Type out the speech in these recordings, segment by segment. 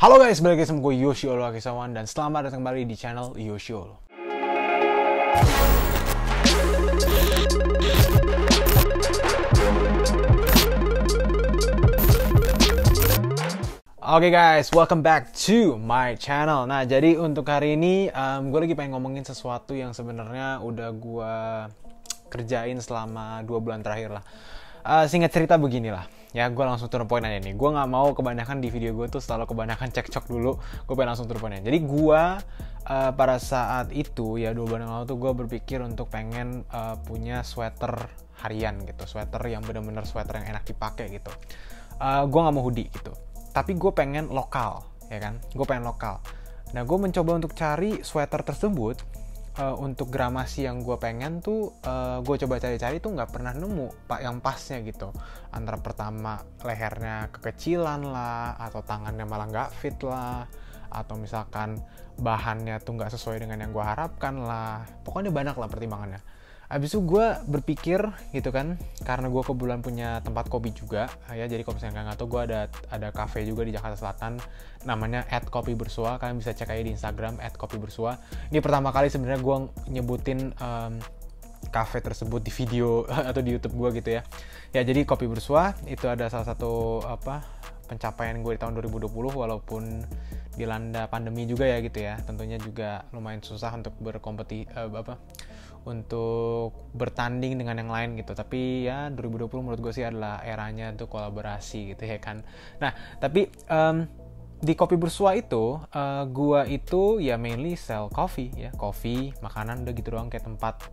Halo guys, balik lagi sama gue Yoshi Akisawan dan selamat datang kembali di channel Yoshi. Oke guys, welcome back to my channel. Nah, jadi untuk hari ini gue lagi pengen ngomongin sesuatu yang sebenarnya udah gue kerjain selama 2 bulan terakhir lah. Singkat cerita beginilah. Ya, gue langsung turun poin aja nih. Gue nggak mau kebanyakan di video gue tuh selalu kebanyakan cekcok dulu. Gue pengen langsung turun poinnya. Jadi gue pada saat itu ya 2 bulan yang lalu tuh gue berpikir untuk pengen punya sweater harian gitu. Sweater yang bener-bener sweater yang enak dipakai gitu. Gue nggak mau hoodie gitu. Tapi gue pengen lokal, ya kan? Gue pengen lokal. Nah, gue mencoba untuk cari sweater tersebut. Untuk gramasi yang gue pengen tuh gue coba cari-cari tuh nggak pernah nemu yang pasnya gitu, antara pertama lehernya kekecilan lah, atau tangannya malah nggak fit lah, atau misalkan bahannya tuh nggak sesuai dengan yang gue harapkan lah. Pokoknya banyak lah pertimbangannya. Abis itu gue berpikir gitu kan, karena gue kebetulan punya tempat kopi juga ya. Jadi kalau misalnya nggak tahu, gue ada cafe juga di Jakarta Selatan, namanya @kopibersua. Kalian bisa cek aja di Instagram @kopibersua. Ini pertama kali sebenarnya gue nyebutin cafe tersebut di video atau di YouTube gue gitu ya. Ya, jadi Kopi Bersua itu ada salah satu pencapaian gue di tahun 2020, walaupun dilanda pandemi juga ya gitu ya. Tentunya juga lumayan susah untuk untuk bertanding dengan yang lain gitu. Tapi ya 2020 menurut gue sih adalah eranya untuk kolaborasi gitu ya kan. Nah, tapi di Kopi Bersua itu gue itu ya mainly sell coffee ya, coffee, makanan, udah gitu doang, kayak tempat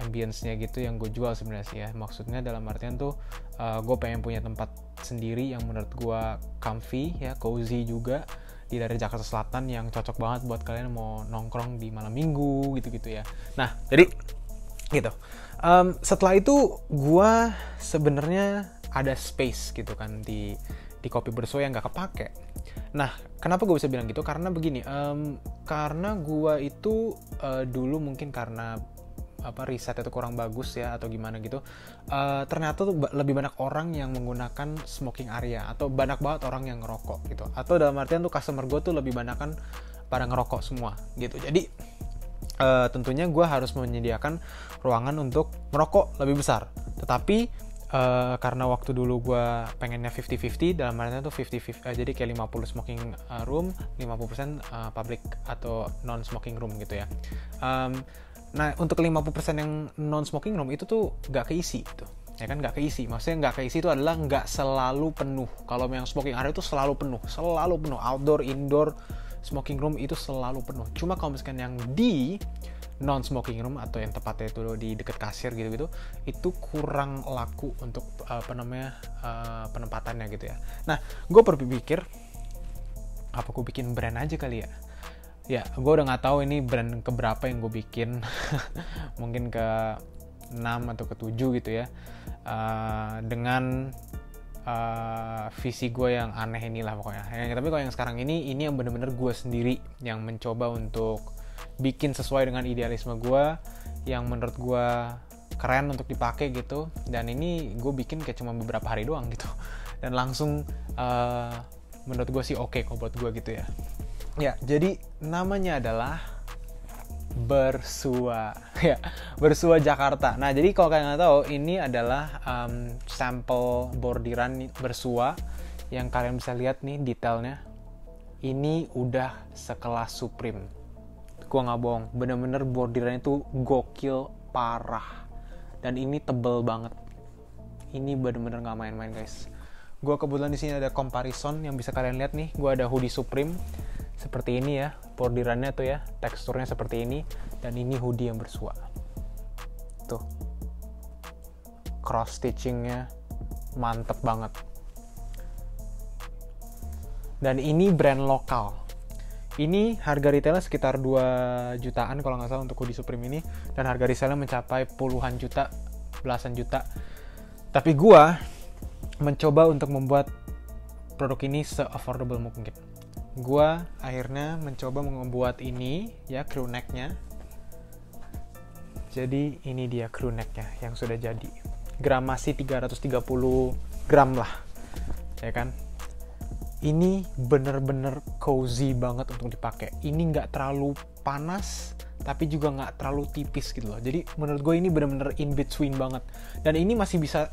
ambience-nya gitu yang gue jual sebenarnya sih ya. Maksudnya dalam artian tuh gue pengen punya tempat sendiri yang menurut gue comfy ya, cozy juga, di daerah Jakarta Selatan, yang cocok banget buat kalian mau nongkrong di malam minggu gitu-gitu ya. Nah, jadi gitu. Setelah itu gue sebenarnya ada space gitu kan di Kopi Bersua yang nggak kepake. Nah, kenapa gue bisa bilang gitu? Karena begini, karena gue itu dulu mungkin karena riset itu kurang bagus ya atau gimana gitu, ternyata tuh lebih banyak orang yang menggunakan smoking area, atau banyak banget orang yang ngerokok gitu, atau dalam artian tuh customer gue tuh lebih banyak kan pada ngerokok semua gitu. Jadi tentunya gue harus menyediakan ruangan untuk merokok lebih besar. Tetapi karena waktu dulu gue pengennya 50-50, dalam artian tuh 50-50, jadi kayak 50 smoking room, 50% public atau non-smoking room gitu ya. Nah, untuk 50% yang non-smoking room itu tuh gak keisi gitu. Ya kan, gak keisi. Maksudnya gak keisi itu adalah gak selalu penuh. Kalau yang smoking area itu selalu penuh. Outdoor, indoor, smoking room itu selalu penuh. Cuma kalau misalkan yang di non-smoking room atau yang tepatnya itu di dekat kasir gitu-gitu, itu kurang laku untuk penempatannya gitu ya. Nah, gue berpikir, apa gue bikin brand aja kali ya? Ya, gue udah nggak tahu ini brand keberapa yang gue bikin. Mungkin ke 6 atau ke 7 gitu ya. Dengan visi gue yang aneh inilah pokoknya. Tapi kalau yang sekarang ini yang bener-bener gue sendiri yang mencoba untuk bikin sesuai dengan idealisme gue, yang menurut gue keren untuk dipakai gitu. Dan ini gue bikin kayak cuma beberapa hari doang gitu. Dan langsung menurut gue sih oke kok buat gue gitu ya. Ya, jadi namanya adalah Bersua ya, Bersua Jakarta. Nah, jadi kalau kalian nggak tahu, ini adalah sampel bordiran Bersua yang kalian bisa lihat nih detailnya. Ini udah sekelas Supreme. Gua nggak bohong, bener-bener bordiran itu gokil parah. Dan ini tebel banget. Ini bener-bener nggak main-main guys. Gua kebetulan di sini ada comparison yang bisa kalian lihat nih. Gua ada hoodie Supreme seperti ini ya, bordirannya tuh ya, teksturnya seperti ini, dan ini hoodie yang Bersua. Tuh, cross stitchingnya mantep banget. Dan ini brand lokal. Ini harga retailnya sekitar 2 jutaan kalau nggak salah untuk hoodie Supreme ini, dan harga resellnya mencapai puluhan juta, belasan juta. Tapi gua mencoba untuk membuat produk ini se-affordable mungkin. Gua akhirnya mencoba membuat ini ya, crew neck-nya. Jadi ini dia crew neck-nya yang sudah jadi. Gramasi 330 gram lah, ya kan. Ini bener-bener cozy banget untuk dipakai. Ini nggak terlalu panas, tapi juga nggak terlalu tipis gitu loh. Jadi menurut gue ini bener-bener in between banget. Dan ini masih bisa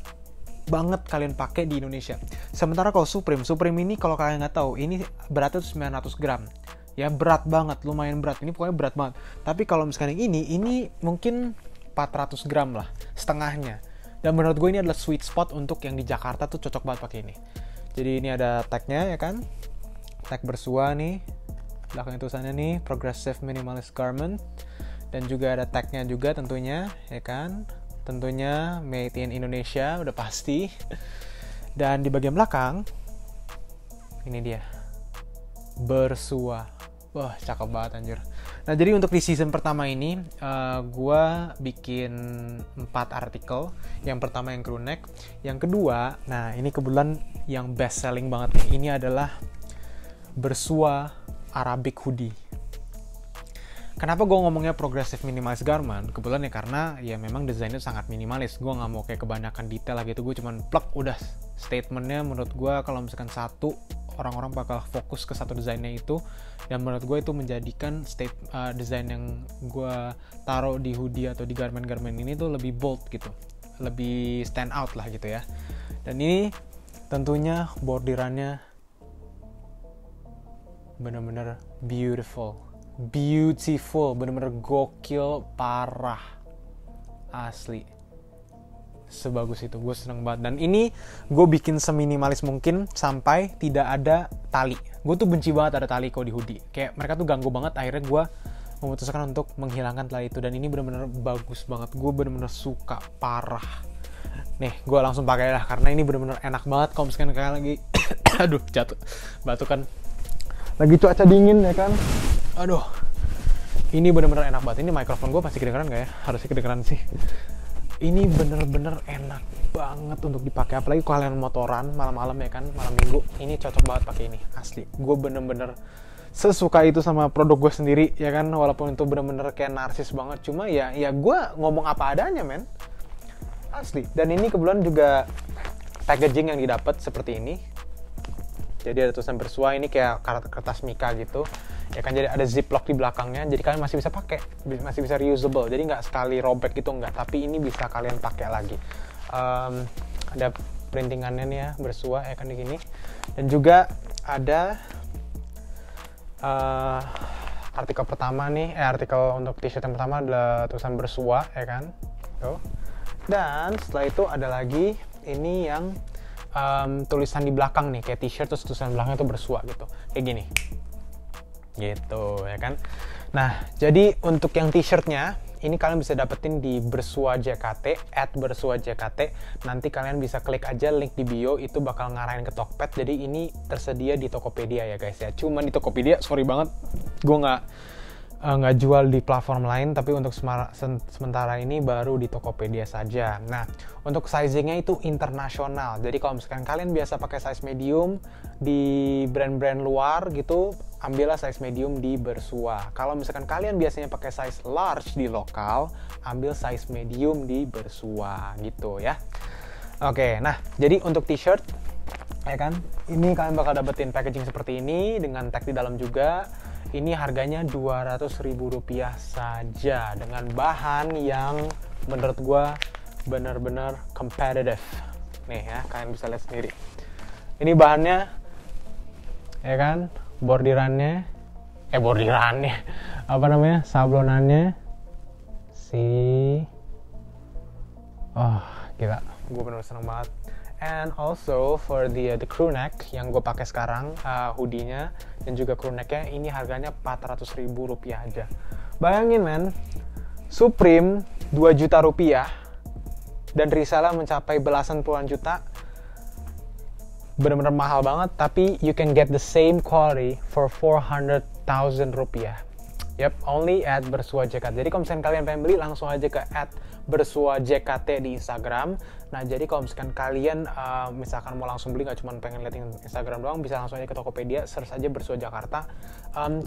banget kalian pakai di Indonesia. Sementara kalau Supreme ini kalau kalian nggak tahu, ini beratnya tuh 900 gram. Ya berat banget, lumayan berat. Ini pokoknya berat banget. Tapi kalau misalkan ini mungkin 400 gram lah, setengahnya. Dan menurut gue ini adalah sweet spot untuk yang di Jakarta tuh cocok banget pakai ini. Jadi ini ada tagnya ya kan, tag Bersua nih, belakang tulisannya nih Progressive Minimalist Garment, dan juga ada tagnya juga tentunya ya kan, tentunya made in Indonesia udah pasti. Dan di bagian belakang ini dia Bersua, wah cakep banget anjir. Nah jadi untuk di season pertama ini gue bikin 4 artikel. Yang pertama yang crew neck, yang kedua, nah ini kebetulan yang best selling banget nih. Ini adalah Bersua Arabic Hoodie. Kenapa gue ngomongnya progressive minimalist garment? Kebetulan ya karena ya memang desainnya sangat minimalis. Gue nggak mau kayak kebanyakan detail lah gitu. Gue cuman plug udah statementnya. Menurut gue kalau misalkan satu, orang-orang bakal fokus ke satu desainnya itu, dan menurut gue itu menjadikan desain yang gue taruh di hoodie atau di garment-garment ini tuh lebih bold gitu, lebih stand out lah gitu ya. Dan ini tentunya bordirannya bener-bener beautiful, bener-bener gokil parah, asli. Sebagus itu, gue seneng banget. Dan ini gue bikin seminimalis mungkin sampai tidak ada tali. Gue tuh benci banget ada tali kalau di hoodie, kayak mereka tuh ganggu banget. Akhirnya gue memutuskan untuk menghilangkan tali itu, dan ini bener-bener bagus banget. Gue bener-bener suka parah. Nih gue langsung pakai lah, karena ini bener-bener enak banget kalau misalkan kalian lagi aduh jatuh batuk kan, lagi cuaca dingin ya kan. Aduh, ini bener-bener enak banget. Ini mikrofon gue pasti kedengeran gak ya? Harusnya kedengeran sih. Ini bener-bener enak banget untuk dipakai, apalagi kalau kalian motoran malam-malam ya kan, malam minggu. Ini cocok banget pakai ini, asli. Gue bener-bener sesuka itu sama produk gue sendiri ya kan, walaupun itu bener-bener kayak narsis banget. Cuma ya gue ngomong apa adanya men, asli. Dan ini kebetulan juga packaging yang didapat seperti ini. Jadi ada tulisan Bersua, ini kayak kertas mika gitu ya kan, jadi ada ziplock di belakangnya, jadi kalian masih bisa pakai, masih bisa reusable, jadi nggak sekali robek gitu nggak, tapi ini bisa kalian pakai lagi. Ada printingannya nih ya, Bersua ya kan di gini, dan juga ada artikel pertama nih, artikel untuk t-shirt yang pertama adalah tulisan Bersua ya kan tuh. Dan setelah itu ada lagi ini yang tulisan di belakang nih, kayak t-shirt terus tulisan belakangnya tuh Bersua gitu, kayak gini gitu ya kan. Nah jadi untuk yang t-shirtnya ini kalian bisa dapetin di Bersua JKT, @BersuaJKT. Nanti kalian bisa klik aja link di bio, itu bakal ngarahin ke Tokped. Jadi ini tersedia di Tokopedia ya guys ya, cuman di Tokopedia sorry banget gue nggak jual di platform lain, tapi untuk sementara ini baru di Tokopedia saja. Nah untuk sizingnya itu internasional, jadi kalau misalkan kalian biasa pakai size medium di brand-brand luar gitu, ambillah size medium di Bersua. Kalau misalkan kalian biasanya pakai size large di lokal, ambil size medium di Bersua gitu ya. Oke, nah jadi untuk t-shirt ya kan, ini kalian bakal dapetin packaging seperti ini dengan tag di dalam juga. Ini harganya Rp200.000 saja, dengan bahan yang menurut gue bener-bener competitive. Nih ya, kalian bisa lihat sendiri. Ini bahannya ya kan, bordirannya apa namanya, sablonannya gila, gue bener seneng banget. And also for the crew neck yang gue pakai sekarang, hoodie-nya dan juga crew neck-nya, ini harganya Rp400.000 aja. Bayangin men, Supreme Rp2 juta dan reseller mencapai belasan puluhan juta. Bener-bener mahal banget, tapi you can get the same quality for Rp400,000. Yep, only at Bersua JKT. Jadi kalau misalkan kalian pengen beli, langsung aja ke @Bersua JKT di Instagram. Nah, jadi kalau misalkan kalian misalkan mau langsung beli, nggak cuma pengen lihat Instagram doang, bisa langsung aja ke Tokopedia, search aja Bersua Jakarta.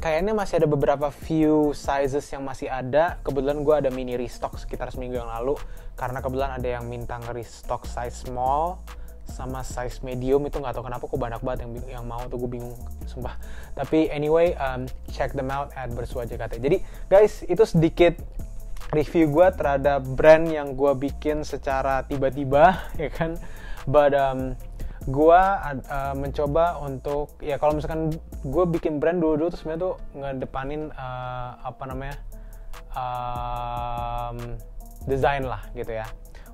Kayaknya masih ada beberapa few sizes yang masih ada. Kebetulan gue ada mini restock sekitar seminggu yang lalu, karena kebetulan ada yang minta nge-restock size small sama size medium itu nggak tahu kenapa kok banyak banget yang mau tuh, gue bingung sumpah. Tapi anyway, check them out at Bersua JKT. Jadi guys, itu sedikit review gue terhadap brand yang gue bikin secara tiba-tiba ya kan. But gue mencoba untuk ya kalau misalkan gue bikin brand dulu tuh sebenarnya tuh ngedepanin desain lah gitu ya.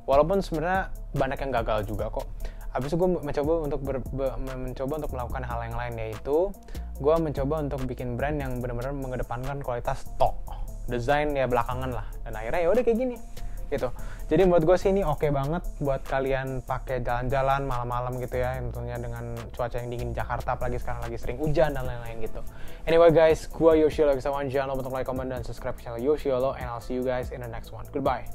Walaupun sebenarnya banyak yang gagal juga kok. Habis itu gue mencoba untuk melakukan hal yang lain, yaitu gue mencoba untuk bikin brand yang benar-benar mengedepankan kualitas stock, desain ya belakangan lah. Dan akhirnya ya udah kayak gini gitu. Jadi menurut gue sih ini oke banget buat kalian pakai jalan-jalan malam-malam gitu ya, tentunya dengan cuaca yang dingin di Jakarta, apalagi sekarang lagi sering hujan dan lain-lain gitu. Anyway guys, gue Yoshiolo, jangan lupa untuk like, comment, dan subscribe channel Yoshiolo, and I'll see you guys in the next one. Goodbye.